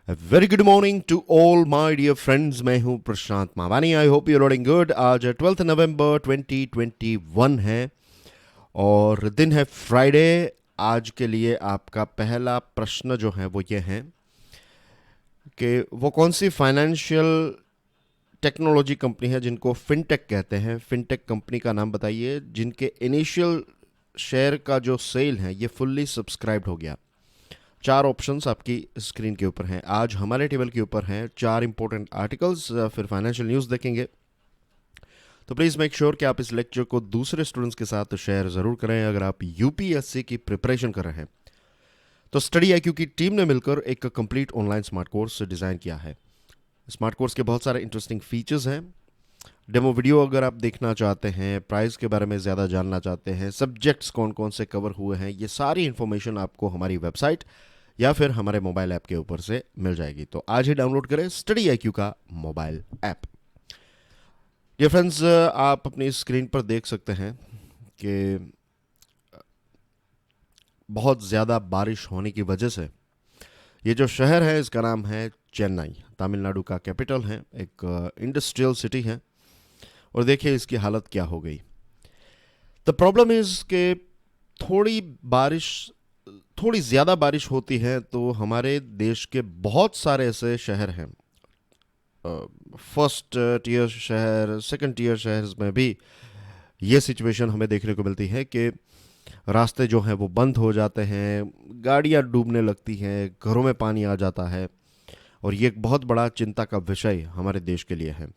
Very good morning to all my dear friends. मैं हूं Prashant Mavani. I hope you doing good. आज 12 नवंबर 2021 है और दिन है फ्राइडे। आज के लिए आपका पहला प्रश्न जो है वो ये है कि वो कौन सी फाइनेंशियल टेक्नोलॉजी कंपनी है जिनको फिनटेक कहते हैं। फिनटेक कंपनी का नाम बताइए जिनके इनिशियल शेयर का जो सेल है ये फुल्ली सब्सक्राइब्ड हो गया। चार ऑप्शंस आपकी स्क्रीन के ऊपर हैं। आज हमारे टेबल के ऊपर हैं चार इंपॉर्टेंट आर्टिकल्स, फिर फाइनेंशियल न्यूज़ देखेंगे। तो प्लीज़ मेक श्योर कि आप इस लेक्चर को दूसरे स्टूडेंट्स के साथ शेयर ज़रूर करें अगर आप यूपीएससी की प्रिपरेशन कर रहे हैं। तो स्टडी आईक्यू की टीम ने मिलकर एक complete online smart course design किया है। स्मार्ट कोर्स के बहुत सारे इंटरेस्टिंग फीचर्स हैं। डेमो वीडियो अगर आप देखना चाहते हैं, प्राइस के बारे में ज़्यादा जानना चाहते हैं, सब्जेक्ट्स कौन कौन से कवर हुए हैं, ये सारी इन्फॉर्मेशन आपको हमारी वेबसाइट या फिर हमारे मोबाइल ऐप के ऊपर से मिल जाएगी। तो आज ही डाउनलोड करें स्टडी आईक्यू का मोबाइल ऐप। डियर फ्रेंड्स, आप अपनी स्क्रीन पर देख सकते हैं कि बहुत ज़्यादा बारिश होने की वजह से ये जो शहर है इसका नाम है चेन्नई। तमिलनाडु का कैपिटल है, एक इंडस्ट्रियल सिटी है और देखिए इसकी हालत क्या हो गई। द प्रॉब्लम इज़ कि थोड़ी ज़्यादा बारिश होती है तो हमारे देश के बहुत सारे ऐसे शहर हैं, फर्स्ट टीयर शहर, सेकंड टीयर शहर में भी ये सिचुएशन हमें देखने को मिलती है कि रास्ते जो हैं वो बंद हो जाते हैं, गाड़ियाँ डूबने लगती हैं, घरों में पानी आ जाता है और ये एक बहुत बड़ा चिंता का विषय हमारे देश के लिए है।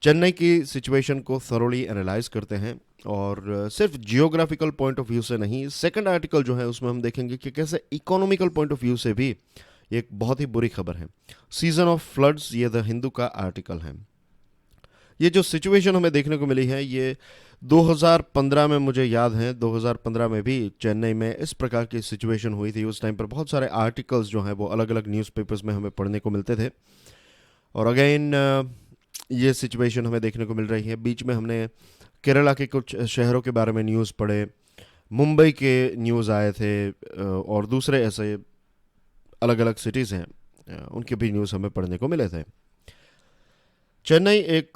चेन्नई की सिचुएशन को थरोली एनालाइज करते हैं और सिर्फ जियोग्राफिकल पॉइंट ऑफ व्यू से नहीं, सेकंड आर्टिकल जो है उसमें हम देखेंगे कि कैसे इकोनॉमिकल पॉइंट ऑफ व्यू से भी ये एक बहुत ही बुरी खबर है। सीजन ऑफ फ्लड्स, ये द हिंदू का आर्टिकल है। ये जो सिचुएशन हमें देखने को मिली है ये 2015 में, मुझे याद है 2015 में भी चेन्नई में इस प्रकार की सिचुएशन हुई थी। उस टाइम पर बहुत सारे आर्टिकल्स जो हैं वो अलग अलग न्यूज़पेपर्स में हमें पढ़ने को मिलते थे और अगेन ये सिचुएशन हमें देखने को मिल रही है। बीच में हमने केरला के कुछ शहरों के बारे में न्यूज़ पढ़े, मुंबई के न्यूज़ आए थे और दूसरे ऐसे अलग अलग सिटीज़ हैं उनके भी न्यूज़ हमें पढ़ने को मिले थे। चेन्नई एक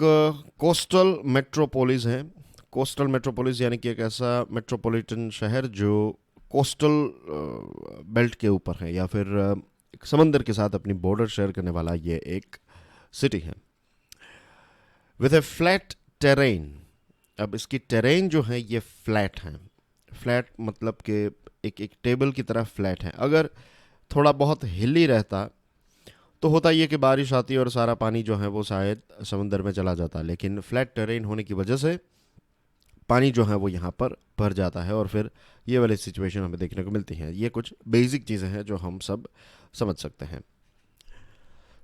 कोस्टल मेट्रोपोलिस है। कोस्टल मेट्रोपोलिस यानी कि एक ऐसा मेट्रोपॉलिटन शहर जो कोस्टल बेल्ट के ऊपर है या फिर एक समंदर के साथ अपनी बॉर्डर शेयर करने वाला ये एक सिटी है विथ ए फ्लैट टेरेन। अब इसकी टेरेन जो है ये फ्लैट है। फ्लैट मतलब कि एक टेबल की तरह फ्लैट है। अगर थोड़ा बहुत हिली रहता तो होता ये कि बारिश आती और सारा पानी जो है वो शायद समंदर में चला जाता, लेकिन फ्लैट टेरेन होने की वजह से पानी जो है वो यहाँ पर भर जाता है और फिर ये वाली सिचुएशन हमें देखने को मिलती है। ये कुछ बेसिक चीज़ें हैं जो हम सब समझ सकते हैं।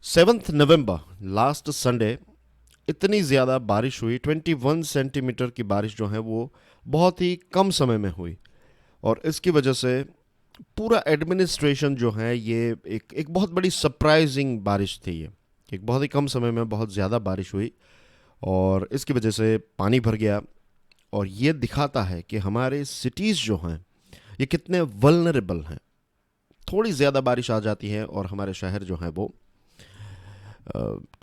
7 नवंबर लास्ट संडे इतनी ज़्यादा बारिश हुई, 21 सेंटीमीटर की बारिश जो है वो बहुत ही कम समय में हुई और इसकी वजह से पूरा एडमिनिस्ट्रेशन जो है ये एक बहुत बड़ी सरप्राइजिंग बारिश थी। ये एक बहुत ही कम समय में बहुत ज़्यादा बारिश हुई और इसकी वजह से पानी भर गया और ये दिखाता है कि हमारे सिटीज़ जो हैं ये कितने वल्नरेबल हैं। थोड़ी ज़्यादा बारिश आ जाती है और हमारे शहर जो हैं वो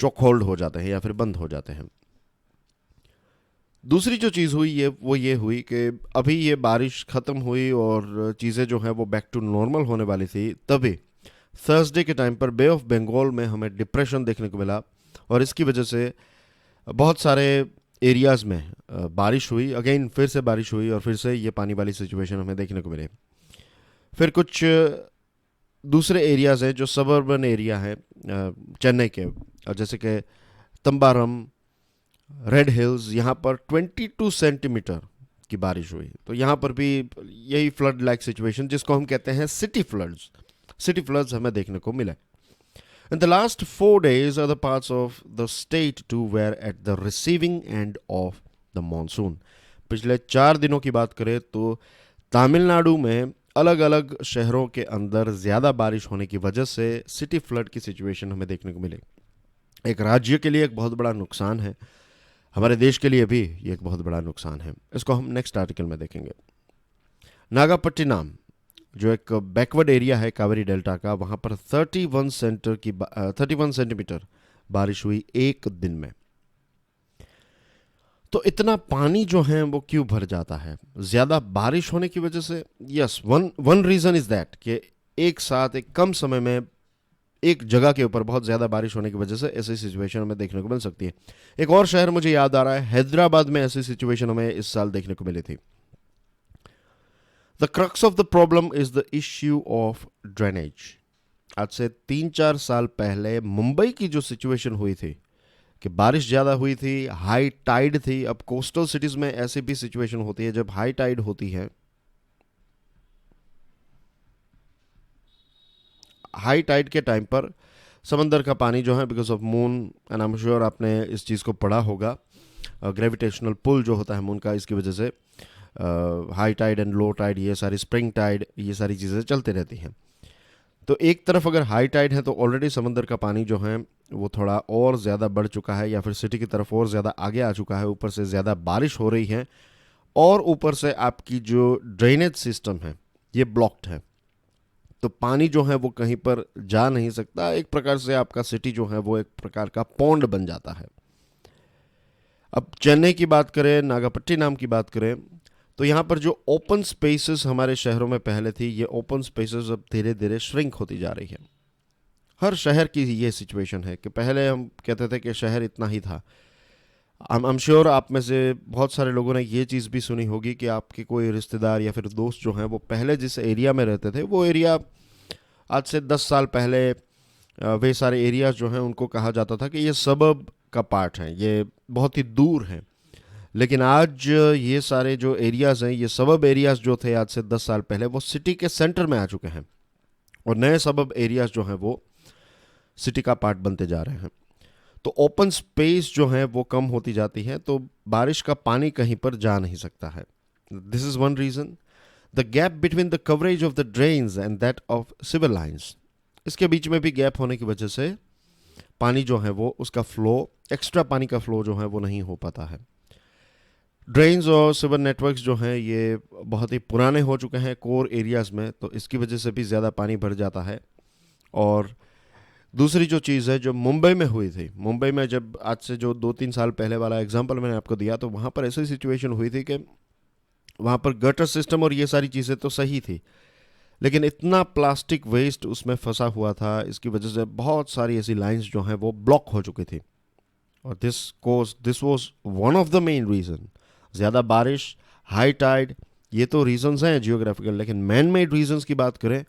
चॉक होल्ड हो जाते हैं या फिर बंद हो जाते हैं। दूसरी जो चीज़ हुई ये हुई कि अभी ये बारिश ख़त्म हुई और चीज़ें जो हैं वो बैक टू नॉर्मल होने वाली थी, तभी थर्सडे के टाइम पर बे ऑफ बंगाल में हमें डिप्रेशन देखने को मिला और इसकी वजह से बहुत सारे एरियाज़ में बारिश हुई। अगेन फिर से बारिश हुई और फिर से ये पानी वाली सिचुएशन हमें देखने को मिले। फिर कुछ दूसरे एरियाज़ हैं जो सबर्बन एरिया है चेन्नई के, जैसे कि तंबारम, रेड हिल्स, यहाँ पर 22 सेंटीमीटर की बारिश हुई। तो यहाँ पर भी यही फ्लड लाइक सिचुएशन जिसको हम कहते हैं सिटी फ्लड्स हमें देखने को मिले। In the last 4 days, other parts of the state too were at the receiving end of the monsoon. पिछले 4 दिनों की बात करें तो तमिलनाडु में अलग अलग शहरों के अंदर ज़्यादा बारिश होने की वजह से सिटी फ्लड की सिचुएशन हमें देखने को मिली। एक राज्य के लिए एक बहुत बड़ा नुकसान है, हमारे देश के लिए भी ये एक बहुत बड़ा नुकसान है। इसको हम नेक्स्ट आर्टिकल में देखेंगे। नागापट्टिनम जो एक बैकवर्ड एरिया है कावेरी डेल्टा का, वहाँ पर 31 सेंटीमीटर बारिश हुई एक दिन में। तो इतना पानी जो है वो क्यों भर जाता है? ज़्यादा बारिश होने की वजह से? Yes, one one reason is that कि एक साथ एक कम समय में एक जगह के ऊपर बहुत ज़्यादा बारिश होने की वजह से ऐसी सिचुएशन हमें देखने को मिल सकती है। एक और शहर मुझे याद आ रहा है, हैदराबाद में ऐसी सिचुएशन हमें इस साल देखने को मिली थी। The crux of the problem is the issue of drainage. आज से 3-4 साल पहले मुंबई की जो सिचुएशन हुई थी कि बारिश ज़्यादा हुई थी, हाई टाइड थी। अब कोस्टल सिटीज़ में ऐसी भी सिचुएशन होती है जब हाई टाइड होती है। हाई टाइड के टाइम पर समंदर का पानी जो है, because of moon, and I am sure आपने इस चीज़ को पढ़ा होगा, ग्रेविटेशनल पुल जो होता है मून का, इसकी वजह से high tide and low tide, ये सारी स्प्रिंग टाइड, ये सारी चीज़ें चलती रहती हैं। तो एक तरफ अगर हाई टाइड है तो ऑलरेडी समंदर का पानी जो है वो थोड़ा और ज़्यादा बढ़ चुका है, या फिर सिटी की तरफ और ज़्यादा आगे आ चुका है, ऊपर से ज़्यादा बारिश हो रही है, और ऊपर से आपकी जो ड्रेनेज सिस्टम है ये ब्लॉक्ड है। तो पानी जो है वो कहीं पर जा नहीं सकता। एक प्रकार से आपका सिटी जो है वो एक प्रकार का पौंड बन जाता है। अब चेन्नई की बात करें, नागापट्टिनम की बात करें, तो यहाँ पर जो ओपन स्पेसेस हमारे शहरों में पहले थी, ये ओपन स्पेसेस अब धीरे धीरे श्रिंक होती जा रही है। हर शहर की ये सिचुएशन है कि पहले हम कहते थे कि शहर इतना ही था। आई एम श्योर आप में से बहुत सारे लोगों ने ये चीज़ भी सुनी होगी कि आपके कोई रिश्तेदार या फिर दोस्त जो हैं वो पहले जिस एरिया में रहते थे, वो एरिया आज से 10 साल पहले वे सारे एरियाज जो हैं उनको कहा जाता था कि ये सबब का पार्ट हैं, ये बहुत ही दूर हैं। लेकिन आज ये सारे जो एरियाज़ हैं, ये सबब एरियाज़ जो थे आज से 10 साल पहले, वो सिटी के सेंटर में आ चुके हैं, और नए सबब एरियाज़ जो हैं वो सिटी का पार्ट बनते जा रहे हैं। तो ओपन स्पेस जो है वो कम होती जाती है, तो बारिश का पानी कहीं पर जा नहीं सकता है। This is one reason. The gap between the coverage of the drains and that of sewer lines, इसके बीच में भी गैप होने की वजह से पानी जो है वो उसका फ्लो, एक्स्ट्रा पानी का फ्लो जो है वो नहीं हो पाता है। ड्रेन्स और सिवर नेटवर्क्स जो हैं ये बहुत ही पुराने हो चुके हैं कोर एरियाज़ में, तो इसकी वजह से भी ज़्यादा पानी भर जाता है। और दूसरी जो चीज़ है जो मुंबई में हुई थी, मुंबई में जब आज से जो 2-3 साल पहले वाला एग्जांपल मैंने आपको दिया, तो वहाँ पर ऐसी सिचुएशन हुई थी कि वहाँ पर गटर सिस्टम और ये सारी चीज़ें तो सही थी, लेकिन इतना प्लास्टिक वेस्ट उसमें फंसा हुआ था, इसकी वजह से बहुत सारी ऐसी लाइंस जो हैं वो ब्लॉक हो चुकी थी। और this was one of the main reason. ज़्यादा बारिश, हाई टाइड, ये तो रीजंस हैं जियोग्राफिकल, लेकिन मैन मेड रीजंस की बात करें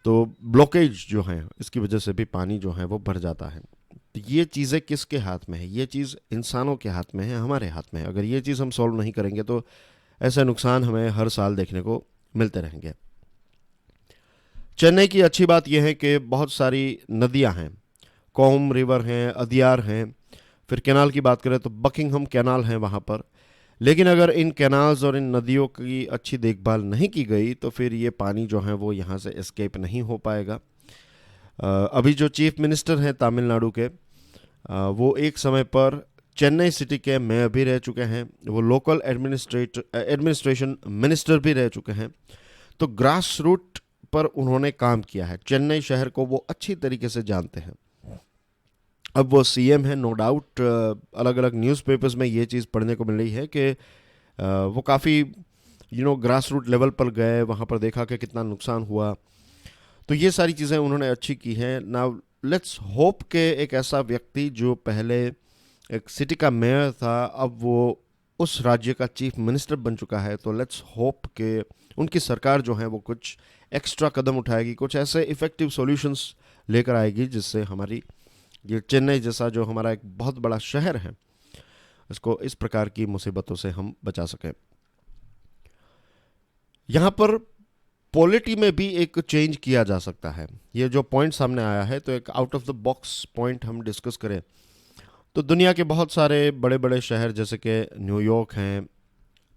तो ब्लॉकेज जो है इसकी वजह से भी पानी जो है वो भर जाता है। तो ये चीज़ें किसके हाथ में है? ये चीज़ इंसानों के हाथ में है, हमारे हाथ में है। अगर ये चीज़ हम सॉल्व नहीं करेंगे तो ऐसे नुकसान हमें हर साल देखने को मिलते रहेंगे। चेन्नई की अच्छी बात यह है कि बहुत सारी नदियां हैं, कोम रिवर हैं, अदियार हैं, फिर कैनाल की बात करें तो बकिंघम कैनाल है वहाँ पर। लेकिन अगर इन कैनाल्स और इन नदियों की अच्छी देखभाल नहीं की गई तो फिर ये पानी जो है वो यहाँ से एस्केप नहीं हो पाएगा। अभी जो चीफ मिनिस्टर हैं तमिलनाडु के, वो एक समय पर चेन्नई सिटी के मेयर भी रह चुके हैं, वो लोकल एडमिनिस्ट्रेशन मिनिस्टर भी रह चुके हैं। तो ग्रास रूट पर उन्होंने काम किया है, चेन्नई शहर को वो अच्छी तरीके से जानते हैं। अब वो सीएम है, नो डाउट। अलग अलग न्यूज़पेपर्स में ये चीज़ पढ़ने को मिल रही है कि वो काफ़ी ग्रास रूट लेवल पर गए, वहाँ पर देखा कि कितना नुकसान हुआ। तो ये सारी चीज़ें उन्होंने अच्छी की हैं। नाउ लेट्स होप के एक ऐसा व्यक्ति जो पहले एक सिटी का मेयर था, अब वो उस राज्य का चीफ मिनिस्टर बन चुका है, तो लेट्स होप के उनकी सरकार जो है वो कुछ एक्स्ट्रा कदम उठाएगी, कुछ ऐसे इफ़ेक्टिव सॉल्यूशंस लेकर आएगी जिससे हमारी ये चेन्नई जैसा जो हमारा एक बहुत बड़ा शहर है, इसको इस प्रकार की मुसीबतों से हम बचा सकें। यहाँ पर पॉलिटी में भी एक चेंज किया जा सकता है। ये जो पॉइंट सामने आया है, तो एक out of the box point हम डिस्कस करें तो दुनिया के बहुत सारे बड़े बड़े शहर जैसे कि न्यूयॉर्क हैं,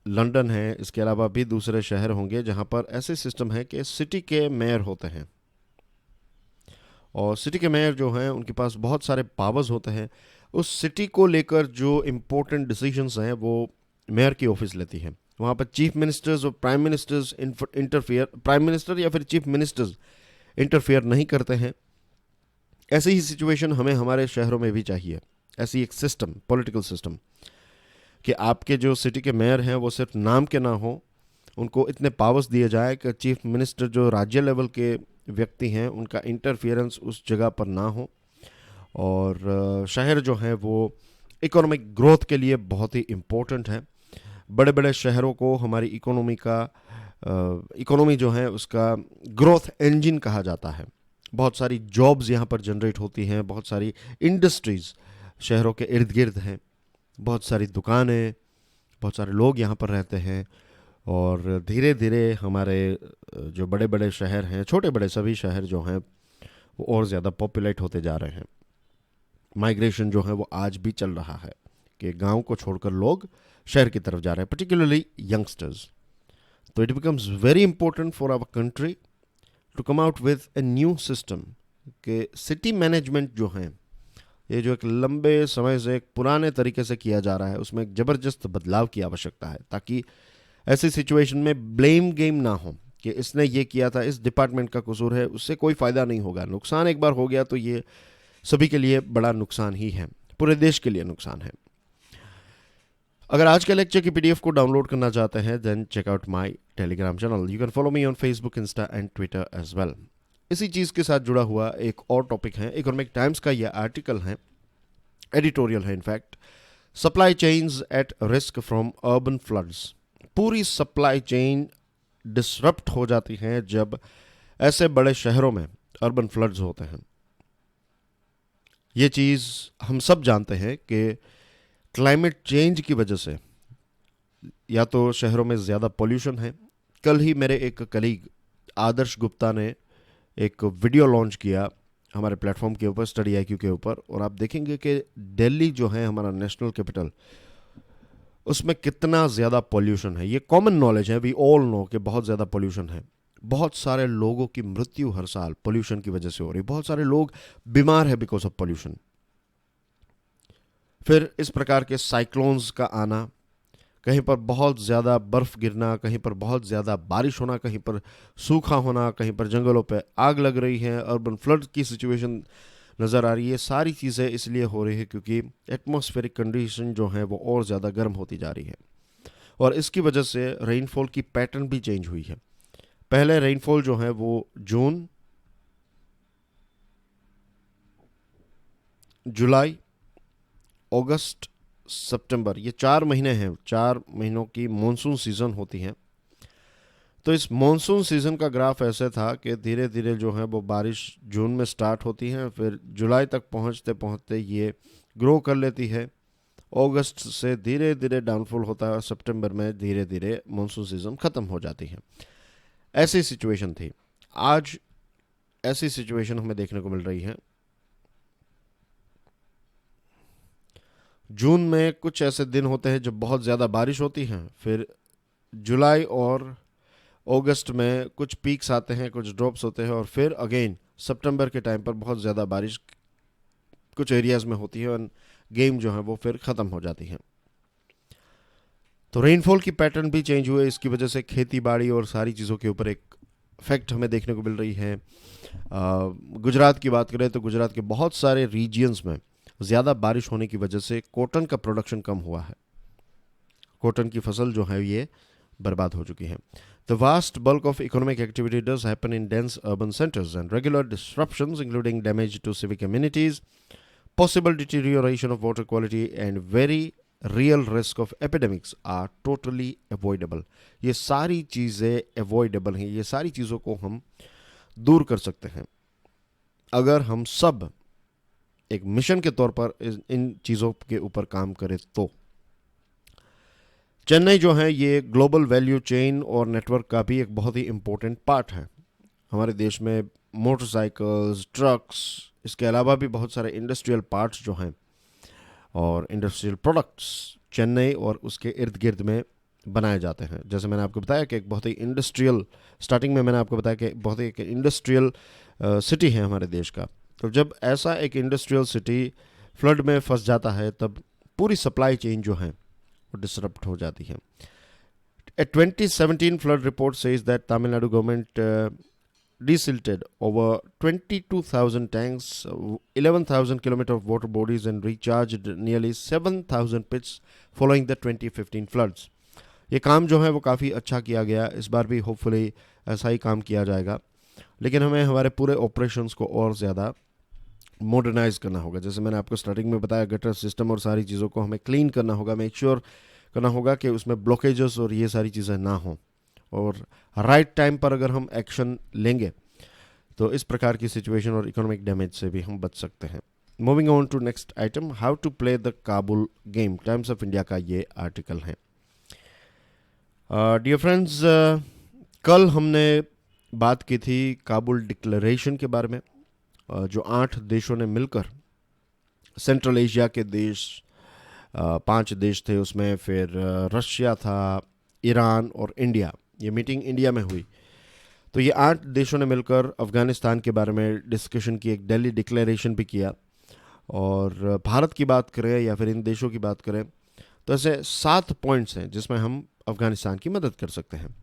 लंदन है, इसके अलावा भी दूसरे शहर होंगे जहाँ पर ऐसे सिस्टम है कि सिटी के मेयर होते हैं, और सिटी के मेयर जो हैं उनके पास बहुत सारे पावर्स होते हैं। उस सिटी को लेकर जो इम्पोर्टेंट डिसीजंस हैं वो मेयर की ऑफिस लेती है। वहाँ पर चीफ मिनिस्टर्स और प्राइम मिनिस्टर्स प्राइम मिनिस्टर या फिर चीफ मिनिस्टर्स इंटरफेयर नहीं करते हैं। ऐसी ही सिचुएशन हमें हमारे शहरों में भी चाहिए, ऐसी एक सिस्टम, पॉलिटिकल सिस्टम, कि आपके जो सिटी के मेयर हैं वो सिर्फ नाम के ना हो, उनको इतने पावर्स दिए जाए कि चीफ मिनिस्टर जो राज्य लेवल के व्यक्ति हैं उनका इंटरफियरेंस उस जगह पर ना हो, और शहर जो हैं वो इकोनॉमिक ग्रोथ के लिए बहुत ही इम्पोर्टेंट है। बड़े बड़े शहरों को हमारी इकोनॉमी जो है उसका ग्रोथ इंजन कहा जाता है। बहुत सारी जॉब्स यहाँ पर जनरेट होती हैं, बहुत सारी इंडस्ट्रीज़ शहरों के इर्द गिर्द हैं, बहुत सारी दुकानें, बहुत सारे लोग यहाँ पर रहते हैं, और धीरे धीरे हमारे जो बड़े बड़े शहर हैं, छोटे बड़े सभी शहर जो हैं वो और ज़्यादा पॉपुलेट होते जा रहे हैं। माइग्रेशन जो है वो आज भी चल रहा है कि गांव को छोड़कर लोग शहर की तरफ जा रहे हैं, पर्टिकुलरली यंगस्टर्स। तो it becomes very important for our country to come out with a new system कि सिटी मैनेजमेंट जो है, ये जो एक लंबे समय से एक पुराने तरीके से किया जा रहा है, उसमें एक ज़बरदस्त बदलाव की आवश्यकता है, ताकि ऐसी सिचुएशन में ब्लेम गेम ना हो कि इसने ये किया था, इस डिपार्टमेंट का कसूर है, उससे कोई फ़ायदा नहीं होगा। नुकसान एक बार हो गया तो ये सभी के लिए बड़ा नुकसान ही है, पूरे देश के लिए नुकसान है। अगर आज के लेक्चर की पीडीएफ को डाउनलोड करना चाहते हैं then check out my Telegram channel. You can follow me on Facebook, Insta and Twitter as well. इसी चीज़ के साथ जुड़ा हुआ एक और टॉपिक है, इकोनॉमिक टाइम्स का यह आर्टिकल है, एडिटोरियल है in fact, supply chains at risk from urban floods. पूरी सप्लाई चेन डिसरप्ट हो जाती हैं जब ऐसे बड़े शहरों में अर्बन फ्लड्स होते हैं। ये चीज़ हम सब जानते हैं कि क्लाइमेट चेंज की वजह से या तो शहरों में ज़्यादा पोल्यूशन है। कल ही मेरे एक कलीग आदर्श गुप्ता ने एक वीडियो लॉन्च किया हमारे प्लेटफॉर्म के ऊपर, स्टडी IQ के ऊपर, और आप देखेंगे कि दिल्ली जो है हमारा नेशनल कैपिटल, उसमें कितना ज़्यादा पोल्यूशन है। ये कॉमन नॉलेज है, वी ऑल नो कि बहुत ज़्यादा पोल्यूशन है। बहुत सारे लोगों की मृत्यु हर साल पोल्यूशन की वजह से हो रही, बहुत सारे लोग बीमार है बिकॉज ऑफ पोल्यूशन। फिर इस प्रकार के साइक्लोन्स का आना, कहीं पर बहुत ज़्यादा बर्फ़ गिरना, कहीं पर बहुत ज़्यादा बारिश होना, कहीं पर सूखा होना, कहीं पर जंगलों पे आग लग रही है, अर्बन फ्लड की सिचुएशन नज़र आ रही है। सारी चीज़ें इसलिए हो रही है क्योंकि एटमॉस्फेरिक कंडीशन जो है वो और ज़्यादा गर्म होती जा रही है, और इसकी वजह से रेनफॉल की पैटर्न भी चेंज हुई है। पहले रेनफॉल जो है वो जून, जुलाई, अगस्त, सितंबर, ये 4 महीने हैं, 4 महीनों की मॉनसून सीज़न होती है। तो इस मॉनसून सीज़न का ग्राफ ऐसे था कि धीरे धीरे जो है वो बारिश जून में स्टार्ट होती है, फिर जुलाई तक पहुंचते पहुंचते ये ग्रो कर लेती है, अगस्त से धीरे धीरे डाउनफॉल होता है, और सितंबर में धीरे धीरे मॉनसून सीज़न ख़त्म हो जाती है। ऐसी सिचुएशन थी। आज ऐसी सिचुएशन हमें देखने को मिल रही है। जून में कुछ ऐसे दिन होते हैं जब बहुत ज़्यादा बारिश होती है, फिर जुलाई और अगस्त में कुछ पीक्स आते हैं, कुछ ड्रॉप्स होते हैं, और फिर अगेन सितंबर के टाइम पर बहुत ज़्यादा बारिश कुछ एरियाज़ में होती है, और गेम जो है वो फिर ख़त्म हो जाती है। तो रेनफॉल की पैटर्न भी चेंज हुए, इसकी वजह से खेती बाड़ी और सारी चीज़ों के ऊपर एक इफेक्ट हमें देखने को मिल रही है। गुजरात की बात करें तो गुजरात के बहुत सारे रीजियंस में ज़्यादा बारिश होने की वजह से कॉटन का प्रोडक्शन कम हुआ है, कॉटन की फसल जो है ये बर्बाद हो चुकी है। The vast bulk of economic activity does happen in dense urban centers, and regular disruptions, including damage to civic amenities, possible deterioration of water quality, and very real risk of epidemics are totally avoidable. ये सारी चीज़ें avoidable हैं, ये सारी चीज़ों को हम दूर कर सकते हैं अगर हम सब एक मिशन के तौर पर इन चीज़ों के ऊपर काम करें तो। चेन्नई जो है ये ग्लोबल वैल्यू चेन और नेटवर्क का भी एक बहुत ही इम्पोर्टेंट पार्ट है। हमारे देश में मोटरसाइकिल्स, ट्रक्स, इसके अलावा भी बहुत सारे इंडस्ट्रियल पार्ट्स जो हैं और इंडस्ट्रियल प्रोडक्ट्स चेन्नई और उसके इर्द गिर्द में बनाए जाते हैं। जैसे मैंने आपको बताया कि एक बहुत ही इंडस्ट्रियल, स्टार्टिंग में मैंने आपको बताया कि बहुत ही एक इंडस्ट्रियल सिटी है हमारे देश का। तो जब ऐसा एक इंडस्ट्रियल सिटी फ्लड में फंस जाता है तब पूरी सप्लाई चेन जो है वो डिसरप्ट हो जाती है। A 2017 flood report says that Tamil Nadu government desilted over 22,000 tanks, 11,000 kilometers of water bodies, and recharged nearly 7,000 pits following the 2015 floods. ये काम जो है वो काफ़ी अच्छा किया गया, इस बार भी होपफुली ऐसा ही काम किया जाएगा, लेकिन हमें हमारे पूरे ऑपरेशंस को और ज़्यादा मॉडर्नाइज करना होगा. जैसे मैंने आपको स्टार्टिंग में बताया, गटर सिस्टम और सारी चीज़ों को हमें क्लीन करना होगा, मेक श्योर करना होगा कि उसमें ब्लॉकेजेस और ये सारी चीज़ें ना हों, और राइट टाइम पर अगर हम एक्शन लेंगे तो इस प्रकार की सिचुएशन और इकोनॉमिक डैमेज से भी हम बच सकते हैं. Moving on to next item, how to play the Kabul game. Times of India का ये आर्टिकल है. डियर फ्रेंड्स, कल हमने बात की थी काबुल डिक्लेरेशन के बारे में, जो 8 देशों ने मिलकर, सेंट्रल एशिया के देश 5 देश थे उसमें, फिर रशिया था, ईरान और इंडिया, ये मीटिंग इंडिया में हुई. तो ये 8 देशों ने मिलकर अफ़गानिस्तान के बारे में डिस्कशन की, एक दिल्ली डिक्लेरेशन भी किया. और भारत की बात करें या फिर इन देशों की बात करें तो ऐसे 7 पॉइंट्स हैं जिसमें हम अफ़गानिस्तान की मदद कर सकते हैं.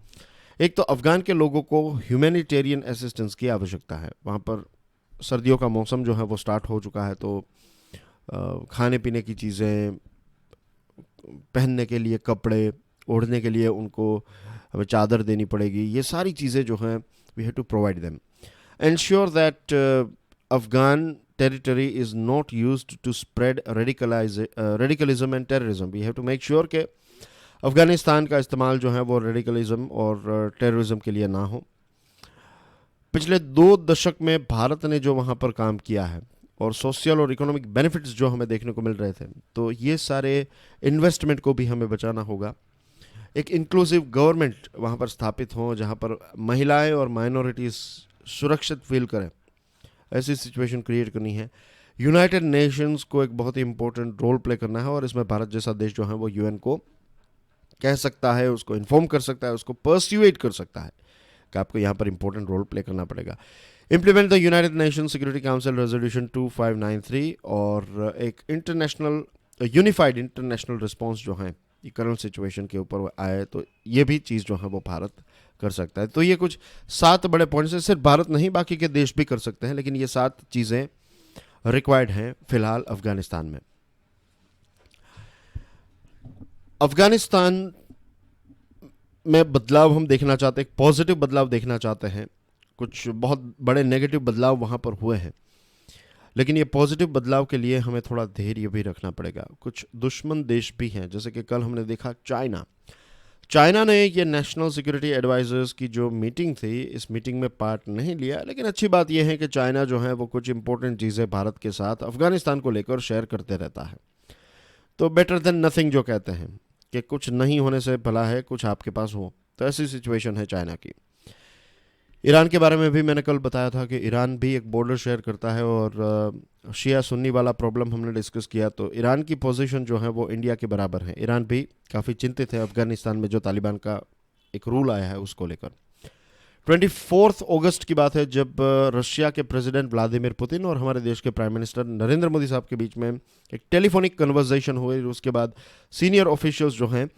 एक तो अफ़गान के लोगों को ह्यूमैनिटेरियन असिस्टेंस की आवश्यकता है. वहाँ पर सर्दियों का मौसम जो है वो स्टार्ट हो चुका है, तो खाने पीने की चीज़ें, पहनने के लिए कपड़े, ओढ़ने के लिए उनको हमें चादर देनी पड़ेगी. ये सारी चीज़ें जो हैं we have to provide them. Ensure that Afghan territory is not used to spread radicalism and terrorism. We have to make sure कि अफगानिस्तान का इस्तेमाल जो है वो रेडिकलिज्म और टेररिज्म के लिए ना हो. पिछले 2 दशक में भारत ने जो वहाँ पर काम किया है और सोशल और इकोनॉमिक बेनिफिट्स जो हमें देखने को मिल रहे थे, तो ये सारे इन्वेस्टमेंट को भी हमें बचाना होगा. एक इंक्लूसिव गवर्नमेंट वहाँ पर स्थापित हो जहाँ पर महिलाएं और माइनॉरिटीज़ सुरक्षित फील करें, ऐसी सिचुएशन क्रिएट करनी है. यूनाइटेड नेशंस को एक बहुत ही इंपॉर्टेंट रोल प्ले करना है, और इसमें भारत जैसा देश जो है वो यूएन को कह सकता है, उसको इन्फॉर्म कर सकता है, उसको परस्यूएट कर सकता है कि आपको यहाँ पर इंपॉर्टेंट रोल प्ले करना पड़ेगा. Implement the United nation security council resolution 2593 और एक इंटरनेशनल यूनिफाइड इंटरनेशनल रिस्पॉन्स जो है ये करंट सिचुएशन के ऊपर आए, तो ये भी चीज़ जो है वो भारत कर सकता है. तो ये कुछ 7 बड़े पॉइंट्स हैं. सिर्फ भारत नहीं, बाकी के देश भी कर सकते हैं, लेकिन ये 7 चीज़ें रिक्वायर्ड हैं फिलहाल अफगानिस्तान में. अफगानिस्तान में बदलाव हम देखना चाहते हैं, एक पॉजिटिव बदलाव देखना चाहते हैं. कुछ बहुत बड़े नेगेटिव बदलाव वहाँ पर हुए हैं, लेकिन ये पॉजिटिव बदलाव के लिए हमें थोड़ा धैर्य भी रखना पड़ेगा. कुछ दुश्मन देश भी हैं, जैसे कि कल हमने देखा चाइना ने ये नेशनल सिक्योरिटी एडवाइजर्स की जो मीटिंग थी, इस मीटिंग में पार्ट नहीं लिया. लेकिन अच्छी बात यह है कि चाइना जो है वो कुछ इंपॉर्टेंट चीज़ें भारत के साथ अफगानिस्तान को लेकर शेयर करते रहता है. तो बेटर देन नथिंग जो कहते हैं कि कुछ नहीं होने से भला है कुछ आपके पास हो, तो ऐसी सिचुएशन है चाइना की. ईरान के बारे में भी मैंने कल बताया था कि ईरान भी एक बॉर्डर शेयर करता है, और शिया सुन्नी वाला प्रॉब्लम हमने डिस्कस किया. तो ईरान की पोजीशन जो है वो इंडिया के बराबर है. ईरान भी काफ़ी चिंतित है अफगानिस्तान में जो तालिबान का एक रूल आया है उसको लेकर. 24 अगस्त की बात है जब रशिया के प्रेसिडेंट व्लादिमीर पुतिन और हमारे देश के प्राइम मिनिस्टर नरेंद्र मोदी साहब के बीच में एक टेलीफोनिक कन्वर्सेशन हुई. उसके बाद सीनियर ऑफिशियल्स जो हैं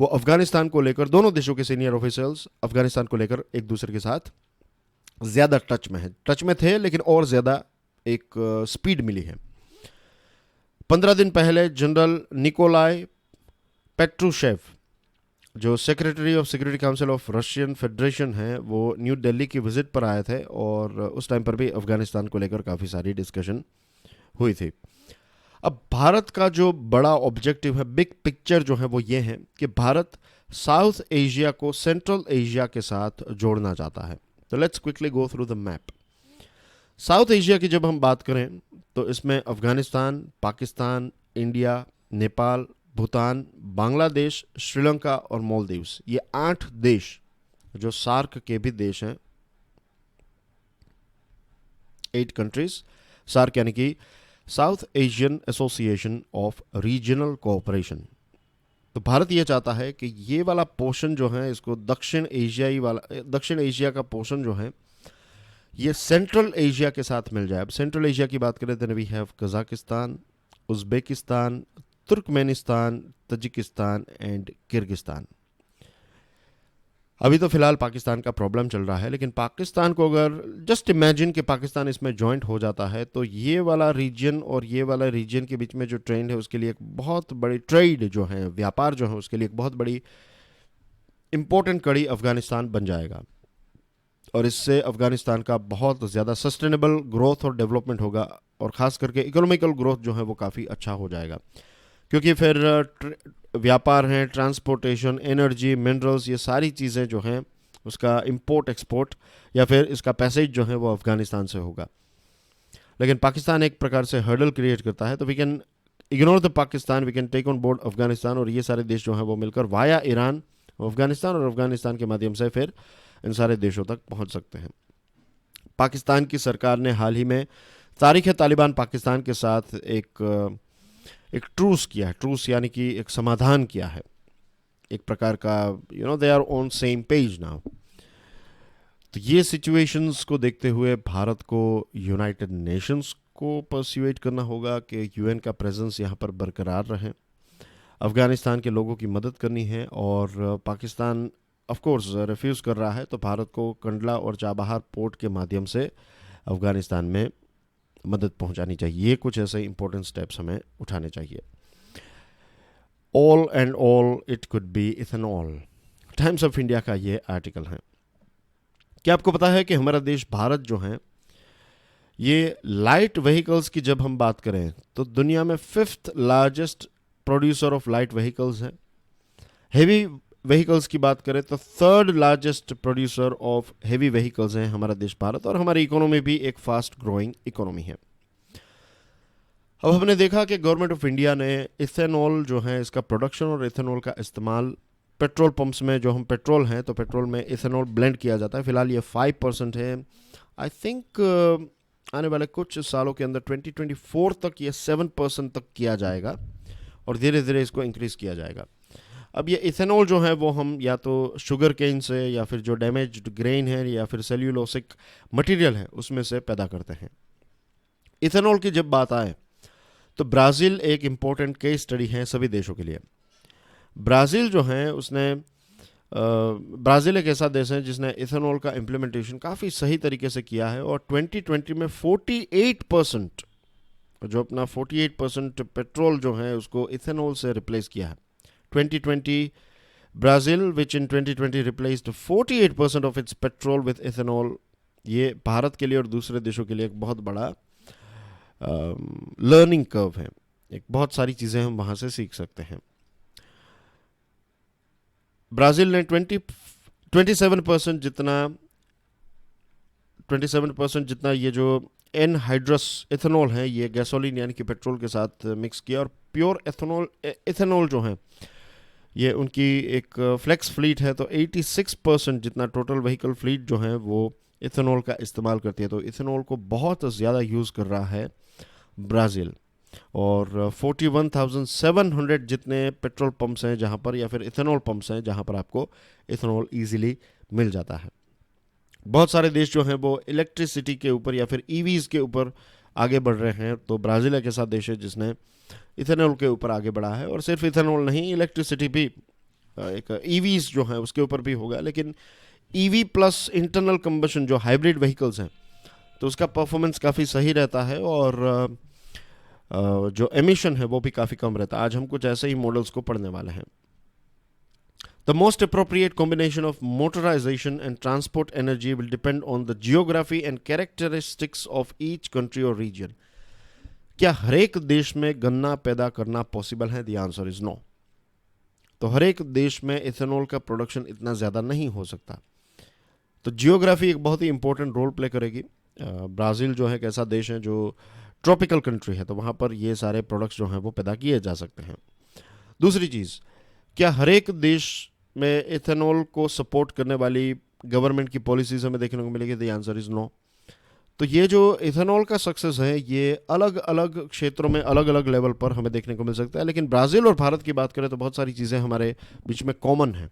वो अफगानिस्तान को लेकर, दोनों देशों के सीनियर ऑफिशियल्स अफगानिस्तान को लेकर एक दूसरे के साथ ज़्यादा टच में थे, लेकिन और ज़्यादा एक स्पीड मिली है. 15 दिन पहले जनरल निकोलाई पेट्रूशेव, जो secretary of security council of Russian federation है, वो न्यू दिल्ली की विजिट पर आए थे, और उस टाइम पर भी अफगानिस्तान को लेकर काफ़ी सारी डिस्कशन हुई थी. अब भारत का जो बड़ा ऑब्जेक्टिव है, बिग पिक्चर जो है वो ये है कि भारत साउथ एशिया को सेंट्रल एशिया के साथ जोड़ना चाहता है. तो let's quickly go through the map. South Asia की जब हम बात करें तो इसमें अफगानिस्तान, पाकिस्तान, इंडिया, नेपाल, भूटान, बांग्लादेश, श्रीलंका और मालदीव्स, ये 8 देश जो सार्क के भी देश हैं. 8 कंट्रीज सार्क, यानी कि south Asian association of regional cooperation. तो भारत ये चाहता है कि ये वाला पोर्शन जो है, इसको दक्षिण एशिया का पोर्शन जो है ये सेंट्रल एशिया के साथ मिल जाए. अब सेंट्रल एशिया की बात करें तो we have Kazakhstan, Uzbekistan, Turkmenistan, Tajikistan and Kyrgyzstan. अभी तो फिलहाल पाकिस्तान का प्रॉब्लम चल रहा है, लेकिन पाकिस्तान को अगर जस्ट इमेजिन कि पाकिस्तान इसमें जॉइंट हो जाता है तो ये वाला रीजन और ये वाला रीजन के बीच में जो ट्रेंड है उसके लिए एक बहुत बड़ी ट्रेड जो है, व्यापार जो है, उसके लिए एक बहुत बड़ी इंपॉर्टेंट कड़ी अफगानिस्तान बन जाएगा। और इससे अफगानिस्तान का बहुत ज़्यादा सस्टेनेबल ग्रोथ और डेवलपमेंट होगा, और ख़ास करके इकोनॉमिकल ग्रोथ जो है वो काफ़ी अच्छा हो जाएगा, क्योंकि फिर व्यापार है, ट्रांसपोर्टेशन, एनर्जी, मिनरल्स, ये सारी चीज़ें जो हैं उसका इंपोर्ट एक्सपोर्ट या फिर इसका पैसेज जो है वो अफगानिस्तान से होगा। लेकिन पाकिस्तान एक प्रकार से हर्डल क्रिएट करता है, तो we can ignore the Pakistan, we can take on board Afghanistan, और ये सारे देश जो हैं वो मिलकर वाया ईरान अफगानिस्तान और अफगानिस्तान के माध्यम से फिर इन सारे देशों तक पहुंच सकते हैं। पाकिस्तान की सरकार ने हाल ही में तारीख तालिबान पाकिस्तान के साथ एक ट्रूस किया है। ट्रूस यानी कि एक समाधान किया है, एक प्रकार का they are on same page now. तो ये सिचुएशंस को देखते हुए भारत को यूनाइटेड नेशंस को परस्यूएट करना होगा कि यूएन का प्रेजेंस यहाँ पर बरकरार रहे, अफगानिस्तान के लोगों की मदद करनी है, और पाकिस्तान ऑफ कोर्स रिफ्यूज़ कर रहा है, तो भारत को कंडला और चाबहार पोर्ट के माध्यम से अफगानिस्तान में मदद पहुंचानी चाहिए। ये कुछ ऐसे इंपॉर्टेंट स्टेप्स हमें उठाने चाहिए। All and all it could be ethanol, times of India का ये आर्टिकल है। क्या आपको पता है कि हमारा देश भारत जो है, ये लाइट व्हीकल्स की जब हम बात करें तो दुनिया में 5th largest producer of light vehicles है। हेवी व्हीकल्स की बात करें तो 3rd largest producer of heavy vehicles है हमारा देश भारत, और हमारी इकोनॉमी भी एक फास्ट ग्रोइंग इकोनॉमी है। अब हमने देखा कि गवर्नमेंट ऑफ इंडिया ने इथेनॉल जो है इसका प्रोडक्शन और इथेनॉल का इस्तेमाल पेट्रोल पंप्स में, जो हम पेट्रोल हैं तो पेट्रोल में इथेनॉल ब्लेंड किया जाता है। फिलहाल ये 5% है। आई थिंक आने वाले कुछ सालों के अंदर 2024 तक ये 7% तक किया जाएगा, और धीरे धीरे इसको इंक्रीज़ किया जाएगा। अब ये इथेनॉल जो है वो हम या तो शुगर केन से, या फिर जो डैमेज्ड ग्रेन है, या फिर सेल्यूलोसिक मटेरियल है उसमें से पैदा करते हैं। इथेनॉल की जब बात आए तो ब्राज़ील एक इम्पोर्टेंट केस स्टडी है सभी देशों के लिए। ब्राज़ील जो है उसने ब्राज़ील एक ऐसा देश है जिसने इथेनॉल का इम्प्लीमेंटेशन काफ़ी सही तरीके से किया है, और 2020 में 48% जो अपना 48% पेट्रोल जो है उसको इथेनॉल से रिप्लेस किया है। 2020 Brazil, which in 2020 replaced 48% of its petrol with ethanol, ये भारत के लिए और दूसरे देशों के लिए एक बहुत बड़ा लर्निंग कर्व है। एक बहुत सारी चीज़ें हम वहाँ से सीख सकते हैं। ब्राज़ील ने 27% जितना ये जो एनहाइड्रस इथेनॉल है, ये गैसोलीन यानी कि पेट्रोल के साथ मिक्स किया, और प्योर इथेनॉल जो है ये उनकी एक फ्लेक्स फ्लीट है, तो 86% जितना टोटल व्हीकल फ्लीट जो है वो इथेनॉल का इस्तेमाल करती है। तो इथेनॉल को बहुत ज़्यादा यूज़ कर रहा है ब्राज़ील, और 41,700 जितने पेट्रोल पंप्स हैं जहाँ पर, या फिर इथेनॉल पंप्स हैं जहाँ पर आपको इथेनॉल ईजिली मिल जाता है। बहुत सारे देश जो हैं वो इलेक्ट्रिसिटी के ऊपर या फिर ईवीज़ के ऊपर आगे बढ़ रहे हैं, तो ब्राज़ील एक ऐसा देश है जिसने इथेनॉल के ऊपर आगे बढ़ा है। और सिर्फ इथेनॉल नहीं, इलेक्ट्रिसिटी भी, एक ईवीज़ जो है उसके ऊपर भी होगा, लेकिन ईवी प्लस इंटरनल कंबशन जो हाइब्रिड व्हीकल्स हैं तो उसका परफॉर्मेंस काफ़ी सही रहता है, और जो एमिशन है वो भी काफ़ी कम रहता है। आज हम कुछ ऐसे ही मॉडल्स को पढ़ने वाले हैं। The most appropriate combination of motorization and transport energy will depend on the geography and characteristics of each country or region. क्या हर एक देश में गन्ना पैदा करना पॉसिबल है? The answer is no. तो हर एक देश में इथेनॉल का प्रोडक्शन इतना ज़्यादा नहीं हो सकता। तो जियोग्राफी एक बहुत ही इंपॉर्टेंट रोल प्ले करेगी। ब्राज़ील जो है एक ऐसा देश है जो ट्रॉपिकल कंट्री है, तो वहाँ पर ये सारे प्रोडक्ट्स जो हैं वो पैदा किए जा सकते हैं। दूसरी चीज़, क्या हर एक देश में इथेनॉल को सपोर्ट करने वाली गवर्नमेंट की पॉलिसीज हमें देखने को मिलेगी? The answer is no. तो ये जो इथेनॉल का सक्सेस है ये अलग अलग क्षेत्रों में अलग अलग लेवल पर हमें देखने को मिल सकता है, लेकिन ब्राज़ील और भारत की बात करें तो बहुत सारी चीज़ें हमारे बीच में कॉमन हैं।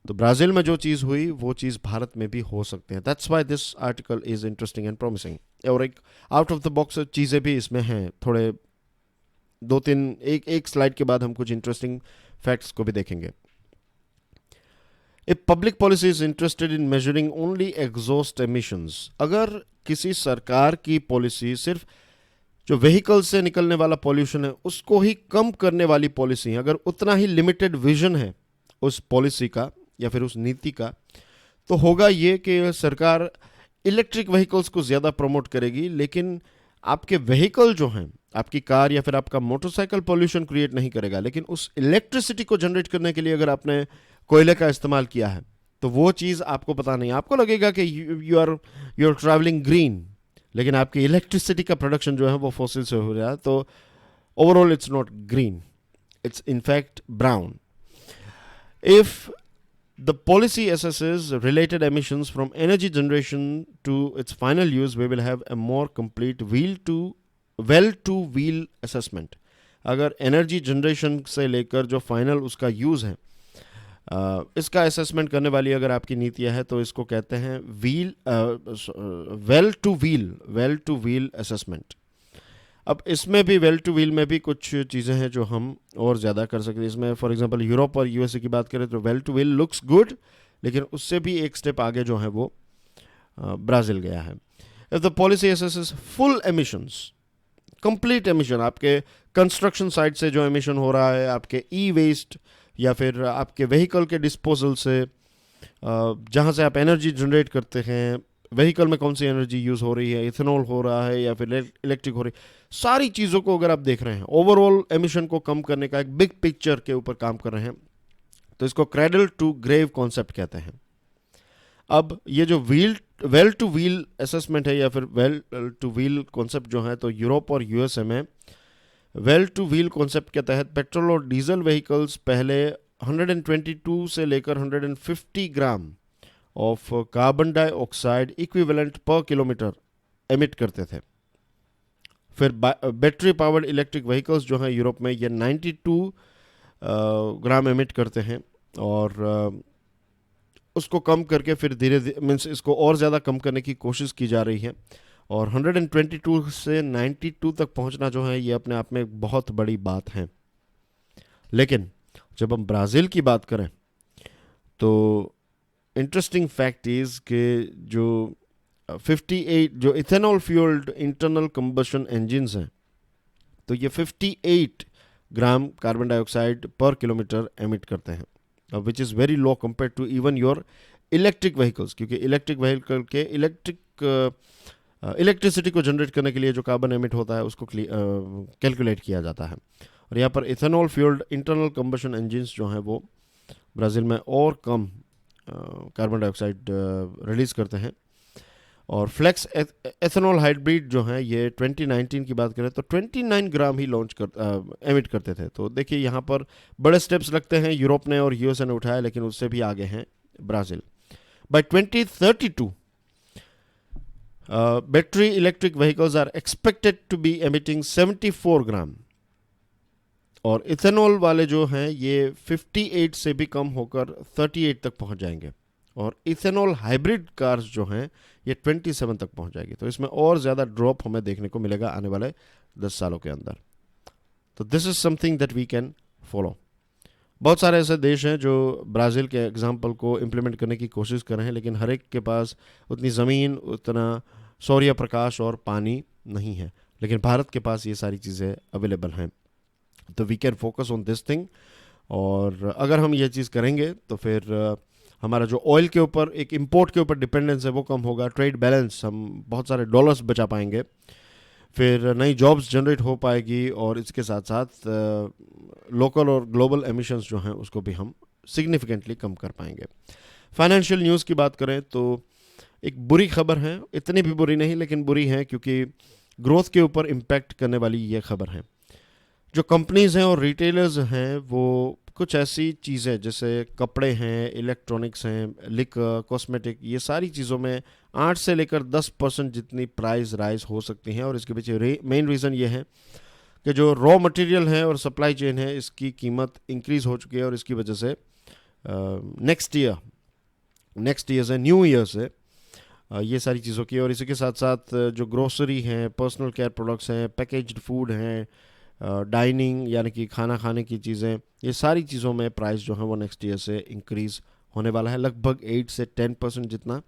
तो ब्राज़ील में जो चीज़ हुई वो चीज़ भारत में भी हो सकते हैं। That's why this article is interesting and promising. और एक आउट ऑफ द बॉक्स चीज़ें भी इसमें हैं, थोड़े दो तीन, एक स्लाइड के बाद हम कुछ इंटरेस्टिंग फैक्ट्स को भी देखेंगे। If public policy is interested in measuring only exhaust emissions, अगर किसी सरकार की पॉलिसी सिर्फ जो व्हीकल से निकलने वाला पॉल्यूशन है उसको ही कम करने वाली पॉलिसी है, अगर उतना ही लिमिटेड विजन है उस पॉलिसी का या फिर उस नीति का, तो होगा ये कि सरकार इलेक्ट्रिक व्हीकल्स को ज़्यादा प्रमोट करेगी, लेकिन आपके व्हीकल जो हैं, आपकी कार या फिर आपका मोटरसाइकिल पॉल्यूशन क्रिएट नहीं करेगा। लेकिन उस इलेक्ट्रिसिटी को जनरेट करने के लिए अगर आपने कोयले का इस्तेमाल किया है तो वो चीज़ आपको पता नहीं, आपको लगेगा कि यू आर ट्रैवलिंग ग्रीन, लेकिन आपकी इलेक्ट्रिसिटी का प्रोडक्शन जो है वो फॉसिल से हो रहा है, तो overall it's not green, it's in fact brown. If the policy assesses related emissions from energy generation to its final use, we will have a more complete well to wheel assessment. अगर energy generation से लेकर जो final उसका use है इसका assessment करने वाली अगर आपकी नीतियाँ है तो इसको कहते हैं वेल टू व्हील असेसमेंट। अब इसमें भी वेल टू व्हील में भी कुछ चीज़ें हैं जो हम और ज़्यादा कर सकते हैं। इसमें फॉर एग्जांपल यूरोप और यूएसए की बात करें तो well two wheel looks good, लेकिन उससे भी एक स्टेप आगे जो है वो ब्राज़ील गया है। If the policy assesses full emissions, complete emission, आपके कंस्ट्रक्शन साइट से जो एमिशन हो रहा है, आपके ई वेस्ट या फिर आपके व्हीकल के डिस्पोजल से, जहाँ से आप एनर्जी जनरेट करते हैं, व्हीकल में कौन सी एनर्जी यूज़ हो रही है, इथेनॉल हो रहा है या फिर इलेक्ट्रिक हो रही है, सारी चीज़ों को अगर आप देख रहे हैं, ओवरऑल एमिशन को कम करने का एक बिग पिक्चर के ऊपर काम कर रहे हैं, तो इसको क्रेडल टू ग्रेव कॉन्सेप्ट कहते हैं। अब ये जो वेल टू व्हील असेसमेंट है या फिर वेल टू व्हील कॉन्सेप्ट जो है, तो यूरोप और यूएसए में वेल टू व्हील कॉन्सेप्ट के तहत पेट्रोल और डीजल व्हीकल्स पहले 122 से लेकर 150 gram of carbon dioxide equivalent पर किलोमीटर एमिट करते थे। फिर बैटरी पावर्ड इलेक्ट्रिक व्हीकल्स जो हैं यूरोप में, ये 92 ग्राम एमिट करते हैं, और उसको कम करके फिर धीरे धीरे मीन्स इसको और ज़्यादा कम करने की कोशिश की जा रही है, और 122 से 92 तक पहुंचना जो है ये अपने आप में एक बहुत बड़ी बात है। लेकिन जब हम ब्राज़ील की बात करें तो इंटरेस्टिंग फैक्ट इज़ कि जो 58 जो ethanol fuelled internal combustion engines हैं, तो ये 58 gram carbon dioxide per kilometre emit करते हैं, which is very low compare to even your electric vehicles, क्योंकि इलेक्ट्रिक व्हीकल के इलेक्ट्रिसिटी को जनरेट करने के लिए जो कार्बन एमिट होता है उसको कैलकुलेट किया जाता है। और यहाँ पर ethanol fuelled internal combustion engines जो हैं वो ब्राज़ील में और कम कार्बन डाइऑक्साइड रिलीज़ करते हैं। और फ्लेक्स एथेनॉल हाइब्रिड जो हैं ये 2019 की बात करें तो 29 ग्राम ही एमिट करते थे। तो देखिए यहाँ पर बड़े स्टेप्स लगते हैं यूरोप ने और यूएसए ने उठाया, लेकिन उससे भी आगे हैं Brazil. By 2032 battery electric vehicles are expected to be emitting 74 gram, और इथेनॉल वाले जो हैं ये 58 से भी कम होकर 38 तक पहुंच जाएंगे, और इथेनॉल हाइब्रिड कार्स जो हैं ये 27 तक पहुंच जाएगी। तो इसमें और ज़्यादा ड्रॉप हमें देखने को मिलेगा आने वाले 10 सालों के अंदर। तो this is something that we can follow. बहुत सारे ऐसे देश हैं जो ब्राज़ील के एग्जाम्पल को इम्प्लीमेंट करने की कोशिश कर रहे हैं, लेकिन हर एक के पास उतनी ज़मीन, उतना सूर्य प्रकाश और पानी नहीं है। लेकिन भारत के पास ये सारी चीज़ें अवेलेबल हैं, तो we can focus on this thing. और अगर हम ये चीज़ करेंगे तो फिर हमारा जो ऑयल के ऊपर एक इंपोर्ट के ऊपर डिपेंडेंस है वो कम होगा, ट्रेड बैलेंस, हम बहुत सारे डॉलर्स बचा पाएंगे, फिर नई जॉब्स जनरेट हो पाएगी, और इसके साथ साथ लोकल और ग्लोबल एमिशंस जो हैं उसको भी हम सिग्निफिकेंटली कम कर पाएंगे। फाइनेंशियल न्यूज़ की बात करें तो एक बुरी खबर है, इतनी भी बुरी नहीं लेकिन बुरी है, क्योंकि ग्रोथ के ऊपर इम्पैक्ट करने वाली ये खबर है। जो कंपनीज़ हैं और रिटेलर्स हैं वो कुछ ऐसी चीज़ें जैसे कपड़े हैं, इलेक्ट्रॉनिक्स हैं, लिकर, कॉस्मेटिक, ये सारी चीज़ों में 8 से लेकर 10% जितनी प्राइस राइज हो सकती हैं। और इसके पीछे मेन रीज़न ये है कि जो रॉ मटेरियल है और सप्लाई चेन है इसकी कीमत इंक्रीज़ हो चुकी है, और इसकी वजह से नेक्स्ट ईयर से, न्यू ईयर से ये सारी चीज़ों की, और इसी के साथ साथ जो ग्रोसरी हैं, पर्सनल केयर प्रोडक्ट्स हैं, पैकेज्ड फूड हैं, डाइनिंग यानी कि खाना खाने की चीज़ें, ये सारी चीज़ों में प्राइस जो है वो नेक्स्ट ईयर से इंक्रीज़ होने वाला है, लगभग 8 से 10% जितना।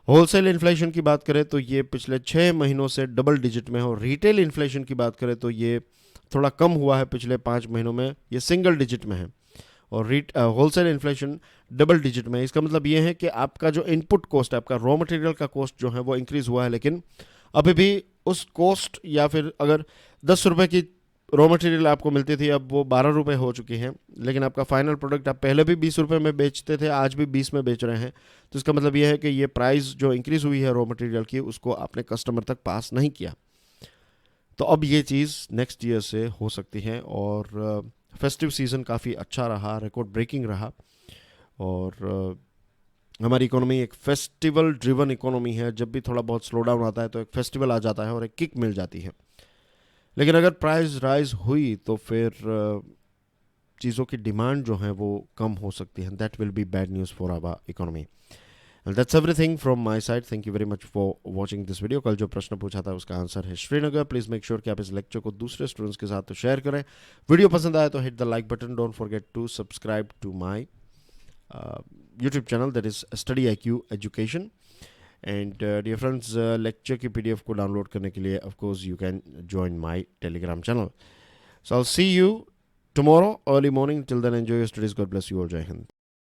होलसेल इन्फ्लेशन की बात करें तो ये पिछले 6 महीनों से डबल डिजिट में है, और रिटेल इन्फ्लेशन की बात करें तो ये थोड़ा कम हुआ है, पिछले 5 महीनों में ये सिंगल डिजिट में है, और होलसेल इन्फ्लेशन डबल डिजिट में है। इसका मतलब ये है कि आपका जो इनपुट कॉस्ट है, आपका रॉ मटेरियल का कॉस्ट जो है वो इंक्रीज़ हुआ है, लेकिन अभी भी उस कॉस्ट, या फिर अगर 10 रुपये की रॉ मटेरियल आपको मिलती थी, अब वो 12 रुपये हो चुकी हैं, लेकिन आपका फाइनल प्रोडक्ट आप पहले भी 20 रुपये में बेचते थे, आज भी 20 में बेच रहे हैं। तो इसका मतलब ये है कि ये प्राइस जो इंक्रीज़ हुई है रॉ मटेरियल की, उसको आपने कस्टमर तक पास नहीं किया। तो अब ये चीज़ नेक्स्ट ईयर से हो सकती है, और फेस्टिव सीज़न काफ़ी अच्छा रहा, रिकॉर्ड ब्रेकिंग रहा, और हमारी इकोनॉमी एक फेस्टिवल ड्रिवन इकोनॉमी है। जब भी थोड़ा बहुत स्लो डाउन आता है तो एक फेस्टिवल आ जाता है और एक किक मिल जाती है। लेकिन अगर प्राइस राइज हुई तो फिर चीज़ों की डिमांड जो है वो कम हो सकती है। That will be bad news for our economy. And that's everything from my side. Thank you very much for watching this video. कल जो प्रश्न पूछा था उसका आंसर है श्रीनगर। प्लीज़ मेक श्योर कि आप इस लेक्चर को दूसरे स्टूडेंट्स के साथ तो शेयर करें। वीडियो पसंद आए तो hit the like button. Don't forget to subscribe to my YouTube channel, that is Study IQ Education. And dear friends, lecture की PDF को डाउनलोड करने के लिए of course you can join my Telegram channel. So I'll see you tomorrow early morning. Till then, enjoy your studies. God bless you all. Jai Hind.